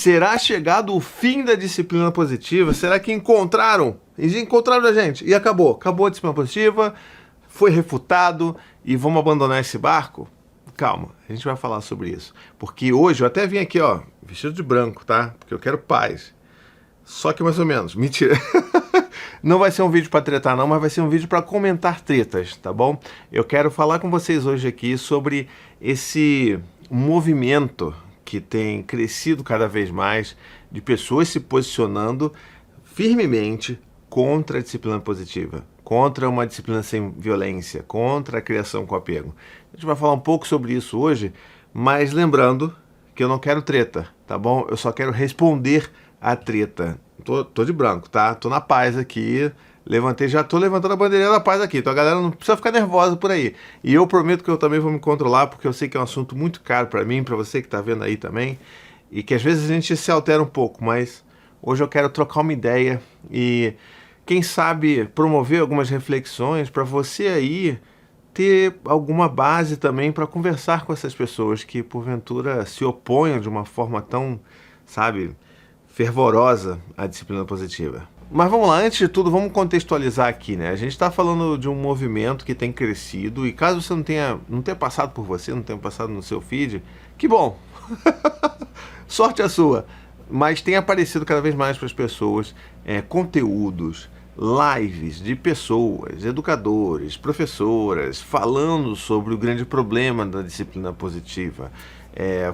Será chegado o fim da disciplina positiva? Será que encontraram? Encontraram a gente e acabou. Acabou a disciplina positiva, foi refutado e vamos abandonar esse barco? Calma, a gente vai falar sobre isso. Porque hoje eu até vim aqui, ó, vestido de branco, tá? Porque eu quero paz. Só que mais ou menos, mentira. Não vai ser um vídeo para tretar não, mas vai ser um vídeo para comentar tretas, tá bom? Eu quero falar com vocês hoje aqui sobre esse movimento que tem crescido cada vez mais de pessoas se posicionando firmemente contra a disciplina positiva, contra uma disciplina sem violência, contra a criação com apego. A gente vai falar um pouco sobre isso hoje, mas lembrando que eu não quero treta, tá bom? Eu só quero responder a treta. Tô de branco, tá? Tô na paz aqui. Já tô levantando a bandeirinha da paz aqui. Então a galera não precisa ficar nervosa por aí. E eu prometo que eu também vou me controlar, porque eu sei que é um assunto muito caro pra mim, pra você que tá vendo aí também. E que às vezes a gente se altera um pouco, mas hoje eu quero trocar uma ideia e, quem sabe, promover algumas reflexões pra você aí ter alguma base também pra conversar com essas pessoas que porventura se oponham de uma forma tão, sabe, fervorosa à disciplina positiva. Mas vamos lá, antes de tudo, vamos contextualizar aqui, né? A gente está falando de um movimento que tem crescido e caso você não tenha passado por você, não tenha passado no seu feed, que bom! Sorte a sua! Mas tem aparecido cada vez mais para as pessoas conteúdos, lives de pessoas, educadores, professoras, falando sobre o grande problema da disciplina positiva.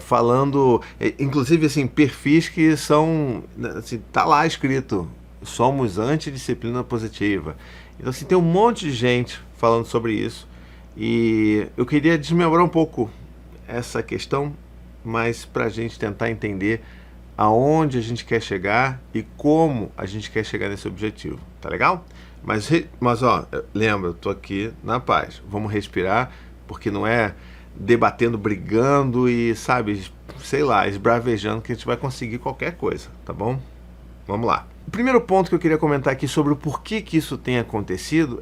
Falando, inclusive assim, perfis que são, assim, tá lá escrito, somos antidisciplina positiva. Então assim, tem um monte de gente falando sobre isso e eu queria desmembrar um pouco essa questão, mas para a gente tentar entender aonde a gente quer chegar e como a gente quer chegar nesse objetivo, tá legal? Mas ó, lembra, eu tô aqui na paz, vamos respirar, porque não é debatendo, brigando e, sabe, sei lá, esbravejando que a gente vai conseguir qualquer coisa, tá bom? Vamos lá. O primeiro ponto que eu queria comentar aqui sobre o porquê que isso tem acontecido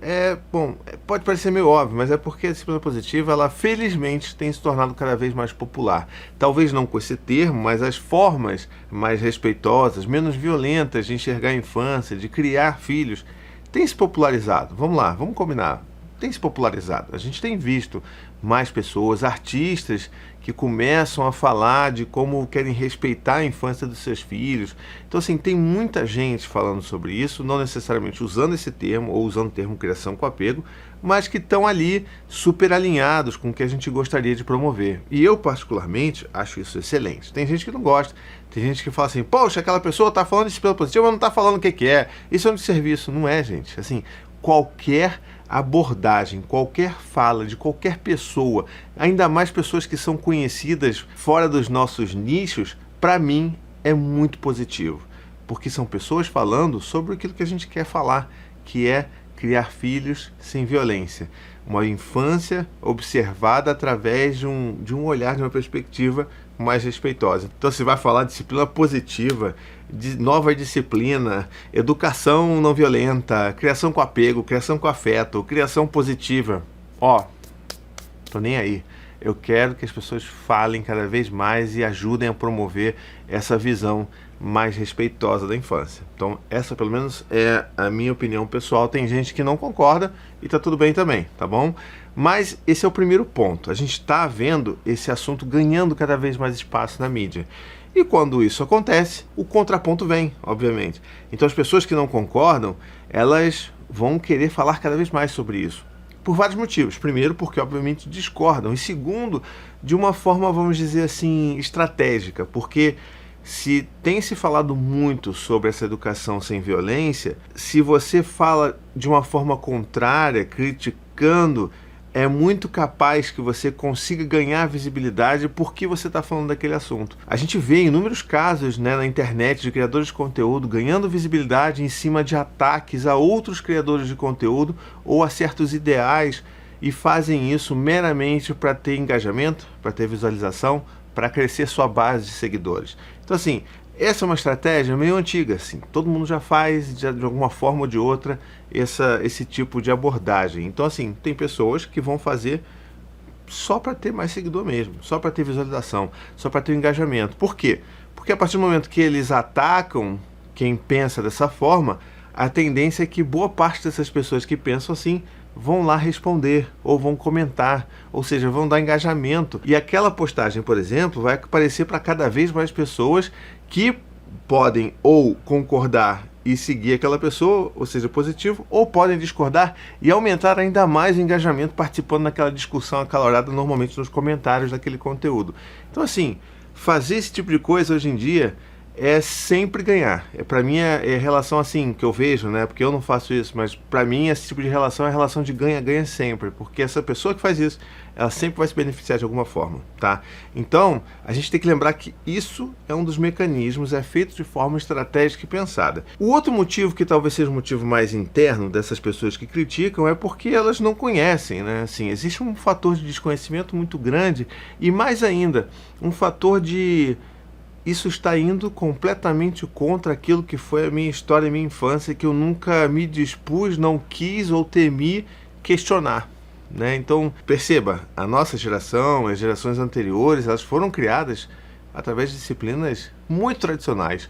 pode parecer meio óbvio, mas é porque a disciplina positiva, ela felizmente tem se tornado cada vez mais popular. Talvez não com esse termo, mas as formas mais respeitosas, menos violentas de enxergar a infância, de criar filhos, tem se popularizado. Vamos lá, vamos combinar. Tem se popularizado. A gente tem visto mais pessoas, artistas que começam a falar de como querem respeitar a infância dos seus filhos. Então assim, tem muita gente falando sobre isso, não necessariamente usando esse termo ou usando o termo criação com apego, mas que estão ali super alinhados com o que a gente gostaria de promover. E eu particularmente acho isso excelente. Tem gente que não gosta, tem gente que fala assim, poxa, aquela pessoa está falando de disciplina positiva, mas não está falando o que é. Isso é um desserviço. Não é, gente. Assim, qualquer abordagem, qualquer fala de qualquer pessoa, ainda mais pessoas que são conhecidas fora dos nossos nichos, para mim é muito positivo, porque são pessoas falando sobre aquilo que a gente quer falar, que é criar filhos sem violência, uma infância observada através de um olhar, de uma perspectiva mais respeitosa. Então se vai falar de disciplina positiva, de nova disciplina, educação não violenta, criação com apego, criação com afeto, criação positiva. Ó, tô nem aí. Eu quero que as pessoas falem cada vez mais e ajudem a promover essa visão mais respeitosa da infância. Então essa pelo menos é a minha opinião pessoal. Tem gente que não concorda e tá tudo bem também, tá bom? Mas esse é o primeiro ponto. A gente está vendo esse assunto ganhando cada vez mais espaço na mídia. E quando isso acontece, o contraponto vem, obviamente. Então as pessoas que não concordam, elas vão querer falar cada vez mais sobre isso. Por vários motivos. Primeiro, porque obviamente discordam. E segundo, de uma forma, vamos dizer assim, estratégica. Porque se tem se falado muito sobre essa educação sem violência, se você fala de uma forma contrária, criticando, é muito capaz que você consiga ganhar visibilidade porque você está falando daquele assunto. A gente vê inúmeros casos, né, na internet de criadores de conteúdo ganhando visibilidade em cima de ataques a outros criadores de conteúdo ou a certos ideais e fazem isso meramente para ter engajamento, para ter visualização, para crescer sua base de seguidores. Então assim, essa é uma estratégia meio antiga, assim. Todo mundo já faz, de alguma forma ou de outra, esse tipo de abordagem. Então, assim, tem pessoas que vão fazer só para ter mais seguidor mesmo, só para ter visualização, só para ter engajamento. Por quê? Porque Porque a partir do momento que eles atacam quem pensa dessa forma, a tendência é que boa parte dessas pessoas que pensam assim vão lá responder, ou vão comentar, ou seja, vão dar engajamento. E aquela postagem, por exemplo, vai aparecer para cada vez mais pessoas que podem ou concordar e seguir aquela pessoa, ou seja, positivo, ou podem discordar e aumentar ainda mais o engajamento participando daquela discussão acalorada, normalmente nos comentários daquele conteúdo. Então, assim, fazer esse tipo de coisa hoje em dia é sempre ganhar. Para mim é relação assim que eu vejo, né? Porque eu não faço isso, mas para mim esse tipo de relação é a relação de ganha-ganha sempre, porque essa pessoa que faz isso, ela sempre vai se beneficiar de alguma forma, tá? Então, a gente tem que lembrar que isso é um dos mecanismos, é feito de forma estratégica e pensada. O outro motivo, que talvez seja um motivo mais interno dessas pessoas que criticam, é porque elas não conhecem, né? Assim, existe um fator de desconhecimento muito grande e mais ainda, um fator de isso está indo completamente contra aquilo que foi a minha história e minha infância, que eu nunca me dispus, não quis ou temi questionar, né? Então, perceba, a nossa geração, as gerações anteriores, elas foram criadas através de disciplinas muito tradicionais,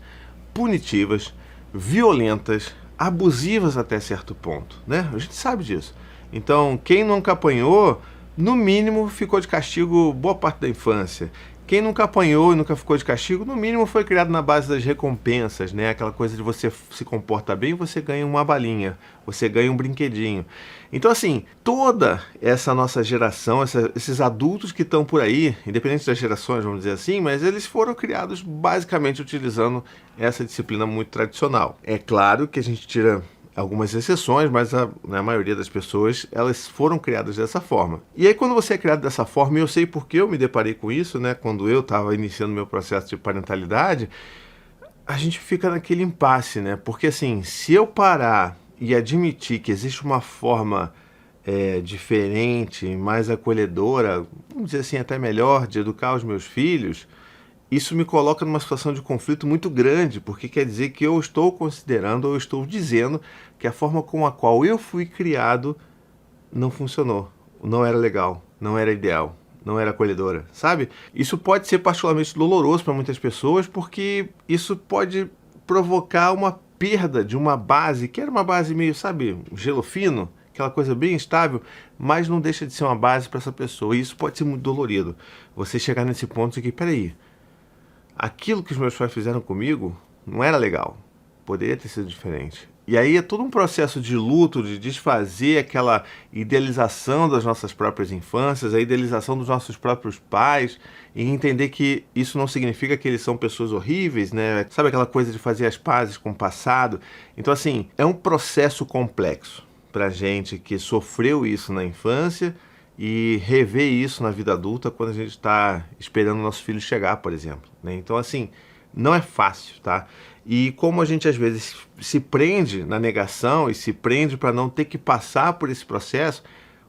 punitivas, violentas, abusivas até certo ponto, né? A gente sabe disso. Então, quem nunca apanhou, no mínimo, ficou de castigo boa parte da infância. Quem nunca apanhou e nunca ficou de castigo, no mínimo foi criado na base das recompensas, né? Aquela coisa de você se comporta bem, você ganha uma balinha, você ganha um brinquedinho. Então, assim, toda essa nossa geração, esses adultos que estão por aí, independente das gerações, vamos dizer assim, mas eles foram criados basicamente utilizando essa disciplina muito tradicional. É claro que a gente tira algumas exceções, mas a maioria das pessoas, elas foram criadas dessa forma. E aí, quando você é criado dessa forma, e eu sei porque eu me deparei com isso, né? Quando eu estava iniciando meu processo de parentalidade, a gente fica naquele impasse, né? Porque assim, se eu parar e admitir que existe uma forma diferente, mais acolhedora, vamos dizer assim, até melhor, de educar os meus filhos, isso me coloca numa situação de conflito muito grande, porque quer dizer que eu estou considerando, ou eu estou dizendo que a forma com a qual eu fui criado não funcionou, não era legal, não era ideal, não era acolhedora, sabe? Isso pode ser particularmente doloroso para muitas pessoas, porque isso pode provocar uma perda de uma base, que era uma base meio, sabe, gelo fino, aquela coisa bem estável, mas não deixa de ser uma base para essa pessoa, e isso pode ser muito dolorido. Você chegar nesse ponto de que, peraí, aquilo que os meus pais fizeram comigo não era legal, poderia ter sido diferente. E aí é todo um processo de luto, de desfazer aquela idealização das nossas próprias infâncias, a idealização dos nossos próprios pais, e entender que isso não significa que eles são pessoas horríveis, né? Sabe aquela coisa de fazer as pazes com o passado? Então, assim, é um processo complexo pra gente que sofreu isso na infância e rever isso na vida adulta quando a gente está esperando o nosso filho chegar, por exemplo, né? Então, assim, não é fácil, tá? E como a gente às vezes se prende na negação e se prende para não ter que passar por esse processo,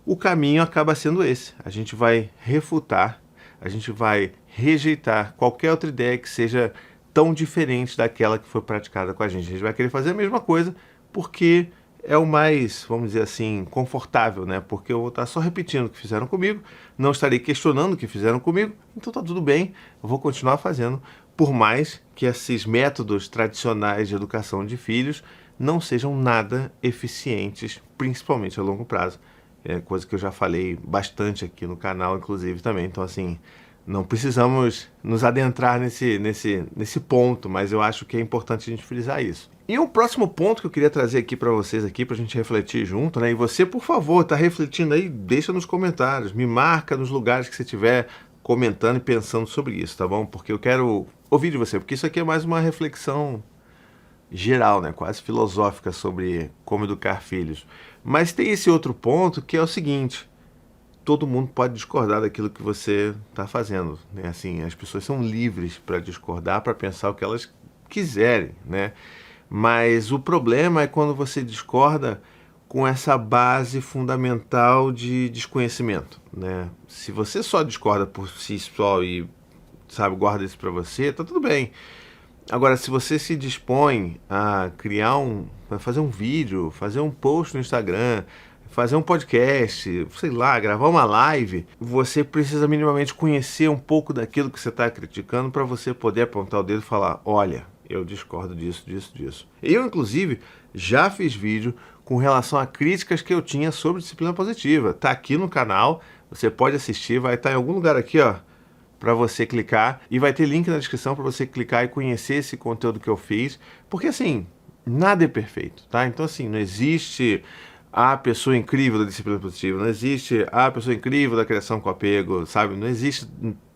o caminho acaba sendo esse. A gente vai refutar, a gente vai rejeitar qualquer outra ideia que seja tão diferente daquela que foi praticada com a gente. A gente vai querer fazer a mesma coisa porque é o mais, vamos dizer assim, confortável, né? Porque eu vou estar só repetindo o que fizeram comigo, não estarei questionando o que fizeram comigo, então tá tudo bem, eu vou continuar fazendo, por mais que esses métodos tradicionais de educação de filhos não sejam nada eficientes, principalmente a longo prazo. É coisa que eu já falei bastante aqui no canal, inclusive, também. Então, assim, não precisamos nos adentrar nesse ponto, mas eu acho que é importante a gente frisar isso. E o próximo ponto que eu queria trazer aqui para vocês, aqui, para a gente refletir junto, né? E você, por favor, tá refletindo aí, deixa nos comentários, me marca nos lugares que você estiver comentando e pensando sobre isso, tá bom? Porque eu quero ouvir de você, porque isso aqui é mais uma reflexão geral, né? Quase filosófica sobre como educar filhos. Mas tem esse outro ponto que é o seguinte: todo mundo pode discordar daquilo que você está fazendo, né? Assim, as pessoas são livres para discordar, para pensar o que elas quiserem, né? Mas o problema é quando você discorda com essa base fundamental de desconhecimento, né? Se você só discorda por si só e, sabe, guarda isso para você, tá tudo bem. Agora, se você se dispõe a fazer um vídeo, fazer um post no Instagram, fazer um podcast, sei lá, gravar uma live, você precisa minimamente conhecer um pouco daquilo que você está criticando para você poder apontar o dedo e falar, olha, eu discordo disso, disso, disso. Eu, inclusive, já fiz vídeo com relação a críticas que eu tinha sobre disciplina positiva. Tá aqui no canal, você pode assistir, vai estar em algum lugar aqui, ó, para você clicar, e vai ter link na descrição para você clicar e conhecer esse conteúdo que eu fiz, porque assim, nada é perfeito, tá? Então assim, não existe a pessoa incrível da disciplina positiva, não existe a pessoa incrível da criação com apego, sabe? Não existe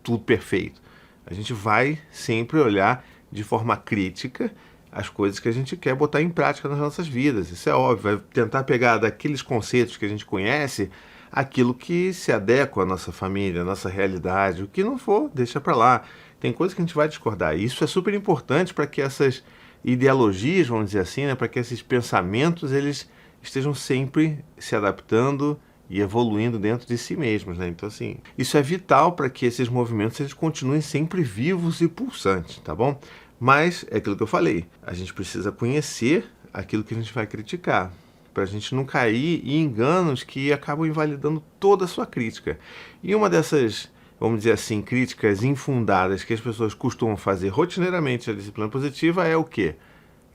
tudo perfeito. A gente vai sempre olhar de forma crítica as coisas que a gente quer botar em prática nas nossas vidas, isso é óbvio, vai tentar pegar daqueles conceitos que a gente conhece aquilo que se adequa à nossa família, à nossa realidade. O que não for, deixa para lá. Tem coisas que a gente vai discordar. E isso é super importante para que essas ideologias, vamos dizer assim, né, para que esses pensamentos eles estejam sempre se adaptando e evoluindo dentro de si mesmos, né? Então, assim, isso é vital para que esses movimentos eles continuem sempre vivos e pulsantes, tá bom? Mas é aquilo que eu falei, a gente precisa conhecer aquilo que a gente vai criticar, para a gente não cair em enganos que acabam invalidando toda a sua crítica. E uma dessas, vamos dizer assim, críticas infundadas que as pessoas costumam fazer rotineiramente à disciplina positiva é o quê?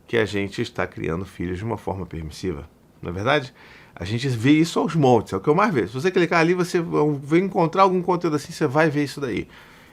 Que a gente está criando filhos de uma forma permissiva. Não é verdade? A gente vê isso aos montes, é o que eu mais vejo. Se você clicar ali, você vai encontrar algum conteúdo assim, você vai ver isso daí.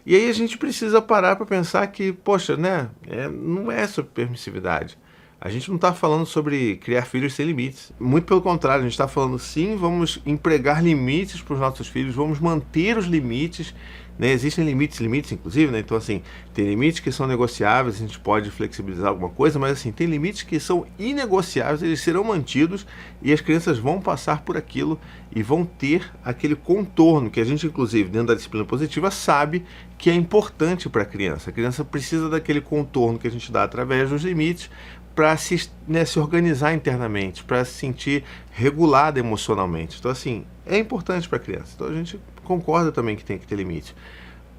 E aí a gente precisa parar para pensar que, poxa, né, não é sobre permissividade. A gente não está falando sobre criar filhos sem limites. Muito pelo contrário, a gente está falando sim, vamos empregar limites para os nossos filhos, vamos manter os limites, né? Existem limites, inclusive, né? Então, assim, tem limites que são negociáveis, a gente pode flexibilizar alguma coisa, mas, assim, tem limites que são inegociáveis, eles serão mantidos e as crianças vão passar por aquilo e vão ter aquele contorno que a gente, inclusive, dentro da disciplina positiva, sabe que é importante para a criança. A criança precisa daquele contorno que a gente dá através dos limites para se organizar internamente, para se sentir regulada emocionalmente. Então, assim, é importante para a criança. Então, a gente concorda também que tem que ter limite.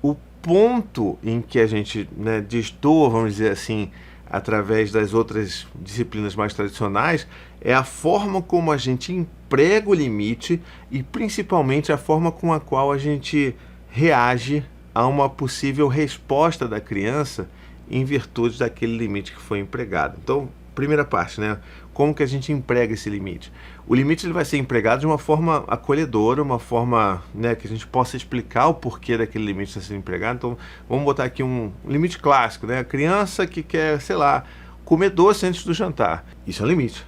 O ponto em que a gente, né, destoa, vamos dizer assim, através das outras disciplinas mais tradicionais, é a forma como a gente emprega o limite e, principalmente, a forma com a qual a gente reage a uma possível resposta da criança em virtude daquele limite que foi empregado. Então, primeira parte, né? Como que a gente emprega esse limite? O limite ele vai ser empregado de uma forma acolhedora, uma forma, né, que a gente possa explicar o porquê daquele limite estar sendo empregado. Então, vamos botar aqui um limite clássico, né? A criança que quer, sei lá, comer doce antes do jantar. Isso é um limite.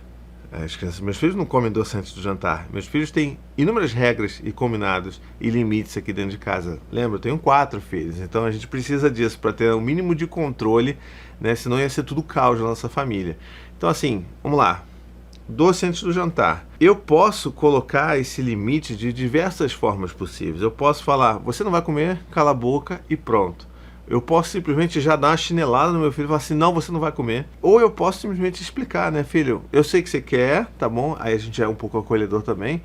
As crianças, meus filhos não comem doce antes do jantar. Meus filhos têm inúmeras regras e combinados e limites aqui dentro de casa. Lembra, eu tenho 4 filhos, então a gente precisa disso para ter um mínimo de controle, né? Senão ia ser tudo caos na nossa família. Então assim, vamos lá. Doce antes do jantar. Eu posso colocar esse limite de diversas formas possíveis. Eu posso falar, você não vai comer, cala a boca e pronto. Eu posso simplesmente já dar uma chinelada no meu filho e falar assim, não, você não vai comer. Ou eu posso simplesmente explicar, né, filho, eu sei que você quer, tá bom? Aí a gente é um pouco acolhedor também,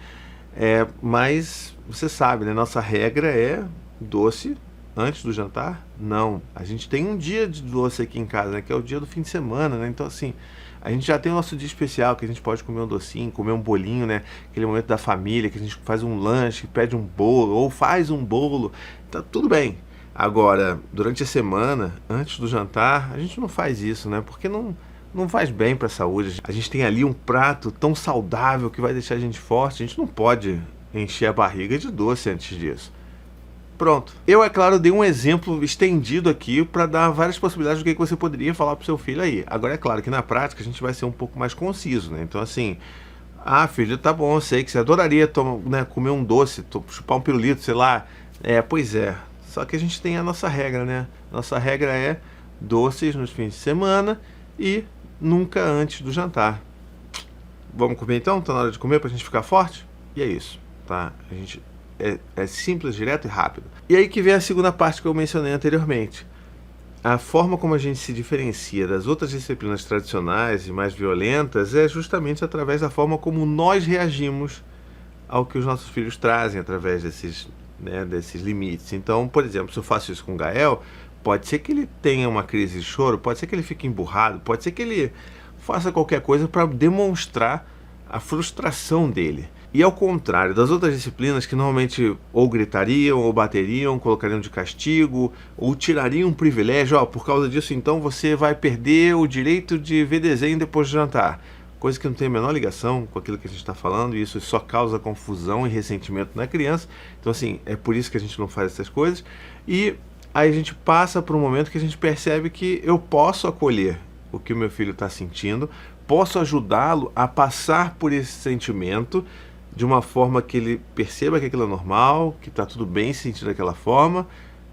mas você sabe, né, nossa regra é doce antes do jantar? Não. A gente tem um dia de doce aqui em casa, né, que é o dia do fim de semana, né? Então assim, a gente já tem o nosso dia especial, que a gente pode comer um docinho, comer um bolinho, né? Aquele momento da família, que a gente faz um lanche, pede um bolo, ou faz um bolo, tá tudo bem. Agora, durante a semana, antes do jantar, a gente não faz isso, né? Porque não faz bem para a saúde. A gente tem ali um prato tão saudável que vai deixar a gente forte. A gente não pode encher a barriga de doce antes disso. Pronto. Eu, é claro, dei um exemplo estendido aqui para dar várias possibilidades do que você poderia falar para o seu filho aí. Agora, é claro que na prática a gente vai ser um pouco mais conciso, né? Então, assim, filho, tá bom, eu sei que você adoraria né, comer um doce, chupar um pirulito, sei lá. Pois é. Só que a gente tem a nossa regra, né? Nossa regra é doces nos fins de semana e nunca antes do jantar. Vamos comer então? Tá na hora de comer pra gente ficar forte? E é isso, tá? A gente é simples, direto e rápido. E aí que vem a segunda parte que eu mencionei anteriormente. A forma como a gente se diferencia das outras disciplinas tradicionais e mais violentas é justamente através da forma como nós reagimos ao que os nossos filhos trazem através desses limites. Então, por exemplo, se eu faço isso com o Gael, pode ser que ele tenha uma crise de choro, pode ser que ele fique emburrado, pode ser que ele faça qualquer coisa para demonstrar a frustração dele. E ao contrário das outras disciplinas que normalmente ou gritariam, ou bateriam, colocariam de castigo, ou tirariam um privilégio, por causa disso então você vai perder o direito de ver desenho depois de jantar. Coisa que não tem a menor ligação com aquilo que a gente está falando, e isso só causa confusão e ressentimento na criança. Então assim, é por isso que a gente não faz essas coisas. E aí a gente passa por um momento que a gente percebe que eu posso acolher o que o meu filho está sentindo, posso ajudá-lo a passar por esse sentimento de uma forma que ele perceba que aquilo é normal, que está tudo bem se sentir daquela forma,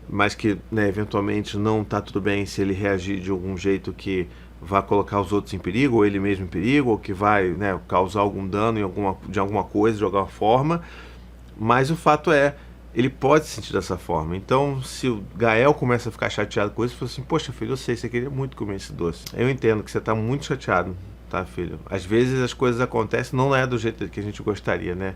mas que, né, eventualmente não está tudo bem se ele reagir de algum jeito que vai colocar os outros em perigo, ou ele mesmo em perigo, ou que vai, né, causar algum dano de alguma coisa, de alguma forma. Mas o fato é, ele pode se sentir dessa forma. Então, se o Gael começa a ficar chateado com isso, ele fala assim, poxa filho, eu sei, você queria muito comer esse doce. Eu entendo que você está muito chateado, tá, filho? Às vezes as coisas acontecem, não é do jeito que a gente gostaria, né?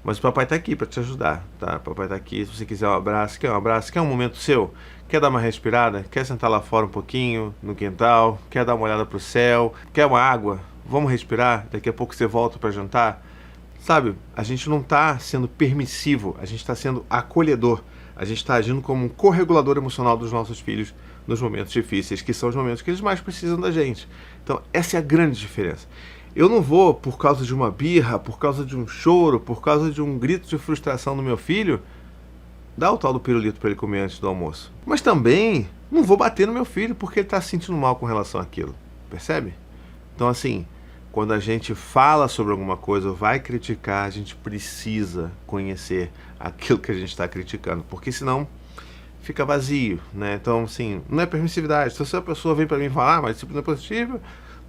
Mas o papai tá aqui para te ajudar, tá? O papai tá aqui, se você quiser um abraço, quer um momento seu? Quer dar uma respirada? Quer sentar lá fora um pouquinho, no quintal? Quer dar uma olhada pro céu? Quer uma água? Vamos respirar? Daqui a pouco você volta para jantar? Sabe, a gente não tá sendo permissivo, a gente tá sendo acolhedor. A gente está agindo como um corregulador emocional dos nossos filhos nos momentos difíceis, que são os momentos que eles mais precisam da gente. Então, essa é a grande diferença. Eu não vou, por causa de uma birra, por causa de um choro, por causa de um grito de frustração do meu filho, dar o tal do pirulito para ele comer antes do almoço. Mas também não vou bater no meu filho porque ele está se sentindo mal com relação àquilo. Percebe? Então, assim, quando a gente fala sobre alguma coisa ou vai criticar, a gente precisa conhecer aquilo que a gente está criticando, porque senão fica vazio, né? Então, assim, não é permissividade. Então, se a pessoa vem para mim falar, mas disciplina positiva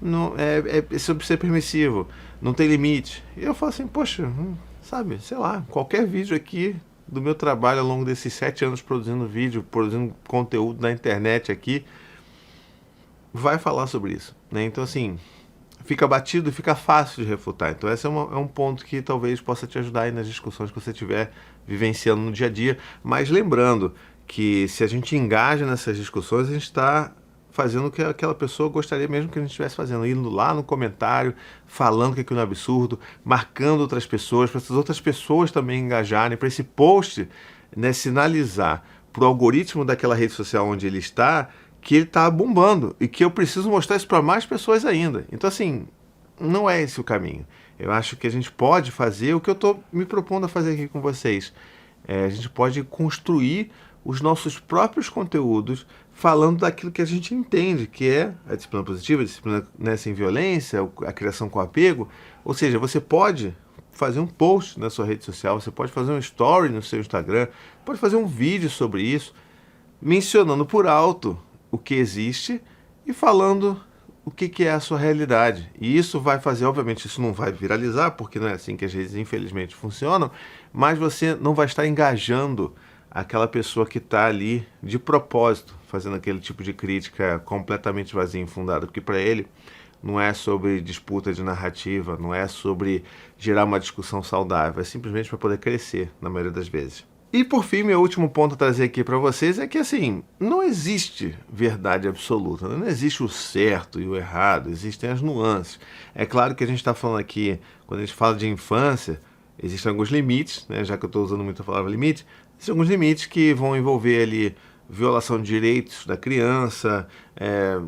não é sobre ser permissivo, não tem limite. E eu falo assim, poxa, sabe, sei lá, qualquer vídeo aqui do meu trabalho ao longo desses 7 anos produzindo vídeo, produzindo conteúdo na internet aqui, vai falar sobre isso, né? Então, assim, fica batido e fica fácil de refutar. Então esse é um ponto que talvez possa te ajudar aí nas discussões que você estiver vivenciando no dia a dia. Mas lembrando que se a gente engaja nessas discussões, a gente está fazendo o que aquela pessoa gostaria mesmo que a gente estivesse fazendo. Indo lá no comentário, falando que aquilo é um absurdo, marcando outras pessoas, para essas outras pessoas também engajarem, para esse post, né, sinalizar para o algoritmo daquela rede social onde ele está que ele está bombando e que eu preciso mostrar isso para mais pessoas ainda. Então, assim, não é esse o caminho. Eu acho que a gente pode fazer o que eu estou me propondo a fazer aqui com vocês. A gente pode construir os nossos próprios conteúdos falando daquilo que a gente entende, que é a disciplina positiva, a disciplina, né, sem violência, a criação com apego. Ou seja, você pode fazer um post na sua rede social, você pode fazer um story no seu Instagram, pode fazer um vídeo sobre isso, mencionando por alto o que existe e falando o que é a sua realidade. E isso vai fazer, obviamente, isso não vai viralizar, porque não é assim que as redes, infelizmente, funcionam, mas você não vai estar engajando aquela pessoa que está ali de propósito, fazendo aquele tipo de crítica completamente vazia e infundada, porque para ele não é sobre disputa de narrativa, não é sobre gerar uma discussão saudável, é simplesmente para poder crescer, na maioria das vezes. E por fim, meu último ponto a trazer aqui para vocês é que, assim, não existe verdade absoluta, não existe o certo e o errado, existem as nuances. É claro que a gente está falando aqui, quando a gente fala de infância, existem alguns limites, né, já que eu estou usando muito a palavra limite, existem alguns limites que vão envolver ali violação de direitos da criança,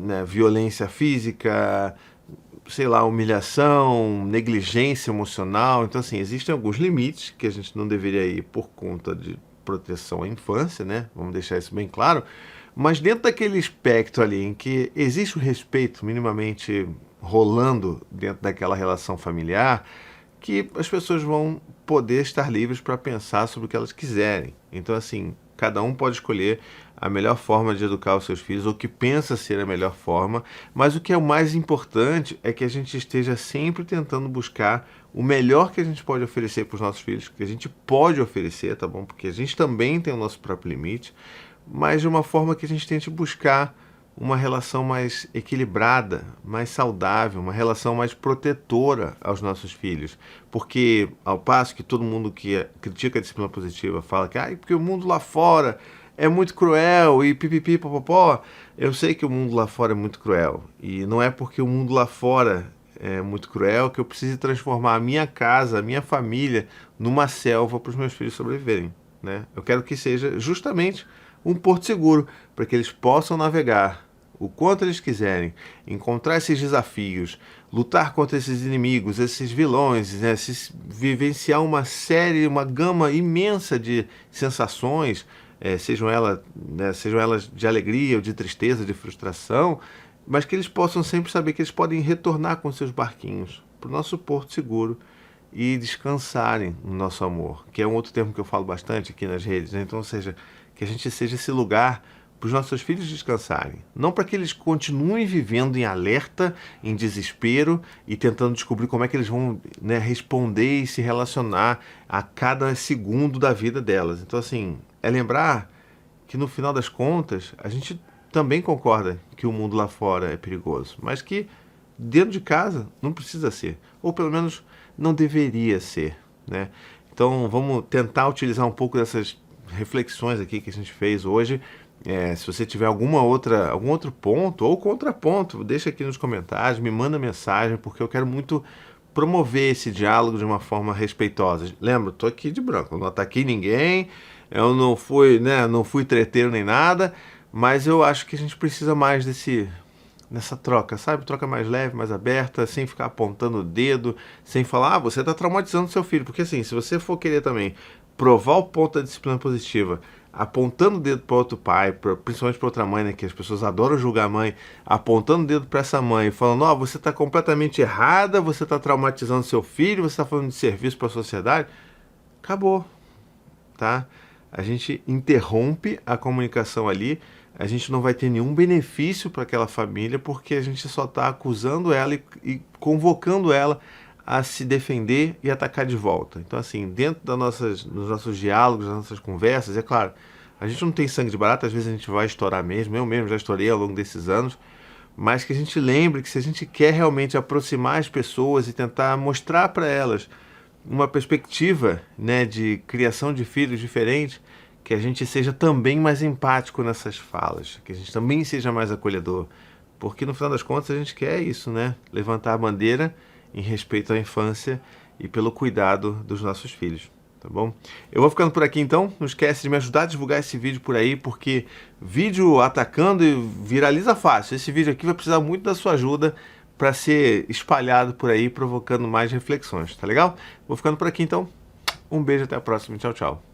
né, violência física, sei lá, humilhação, negligência emocional. Então, assim, existem alguns limites que a gente não deveria ir por conta de proteção à infância, né? Vamos deixar isso bem claro. Mas dentro daquele espectro ali em que existe o respeito minimamente rolando dentro daquela relação familiar, que as pessoas vão poder estar livres para pensar sobre o que elas quiserem. Então, assim, cada um pode escolher a melhor forma de educar os seus filhos, ou que pensa ser a melhor forma, mas o que é o mais importante é que a gente esteja sempre tentando buscar o melhor que a gente pode oferecer para os nossos filhos, que a gente pode oferecer, tá bom? Porque a gente também tem o nosso próprio limite, mas de uma forma que a gente tente buscar uma relação mais equilibrada, mais saudável, uma relação mais protetora aos nossos filhos. Porque, ao passo que todo mundo que critica a disciplina positiva fala que porque o mundo lá fora é muito cruel e pipipi, popopó, eu sei que o mundo lá fora é muito cruel. E não é porque o mundo lá fora muito cruel, que eu precise transformar a minha casa, a minha família, numa selva para os meus filhos sobreviverem, né? Eu quero que seja justamente um porto seguro, para que eles possam navegar o quanto eles quiserem, encontrar esses desafios, lutar contra esses inimigos, esses vilões, né? Vivenciar uma gama imensa de sensações, sejam elas de alegria ou de tristeza, de frustração, mas que eles possam sempre saber que eles podem retornar com seus barquinhos para o nosso porto seguro e descansarem no nosso amor, que é um outro termo que eu falo bastante aqui nas redes, né? Então, ou seja, que a gente seja esse lugar para os nossos filhos descansarem, não para que eles continuem vivendo em alerta, em desespero e tentando descobrir como é que eles vão, né, responder e se relacionar a cada segundo da vida delas. Então, assim, é lembrar que no final das contas a gente também concorda que o mundo lá fora é perigoso, mas que dentro de casa não precisa ser, ou pelo menos não deveria ser, né? Então vamos tentar utilizar um pouco dessas reflexões aqui que a gente fez hoje. Se você tiver algum outro ponto ou contraponto, deixa aqui nos comentários, me manda mensagem, porque eu quero muito promover esse diálogo de uma forma respeitosa. Lembra, estou aqui de branco, eu não ataquei ninguém, eu não fui treteiro nem nada, mas eu acho que a gente precisa mais nessa troca, sabe? Troca mais leve, mais aberta, sem ficar apontando o dedo, sem falar, você está traumatizando seu filho. Porque assim, se você for querer também provar o ponto da disciplina positiva, apontando o dedo para outro pai, principalmente para outra mãe, né, que as pessoas adoram julgar a mãe, apontando o dedo para essa mãe, falando, você está completamente errada, você está traumatizando seu filho, você está falando de serviço para a sociedade, acabou, tá? A gente interrompe a comunicação ali, a gente não vai ter nenhum benefício para aquela família, porque a gente só está acusando ela e convocando ela a se defender e atacar de volta. Então, assim, dentro dos nossos diálogos, das nossas conversas, é claro, a gente não tem sangue de barata, às vezes a gente vai estourar mesmo, eu mesmo já estourei ao longo desses anos, mas que a gente lembre que se a gente quer realmente aproximar as pessoas e tentar mostrar para elas uma perspectiva, né, de criação de filhos diferente, que a gente seja também mais empático nessas falas, que a gente também seja mais acolhedor, porque no final das contas a gente quer isso, né? Levantar a bandeira em respeito à infância e pelo cuidado dos nossos filhos, tá bom? Eu vou ficando por aqui então, não esquece de me ajudar a divulgar esse vídeo por aí, porque vídeo atacando viraliza fácil, esse vídeo aqui vai precisar muito da sua ajuda para ser espalhado por aí, provocando mais reflexões, tá legal? Vou ficando por aqui então, um beijo, até a próxima, tchau, tchau.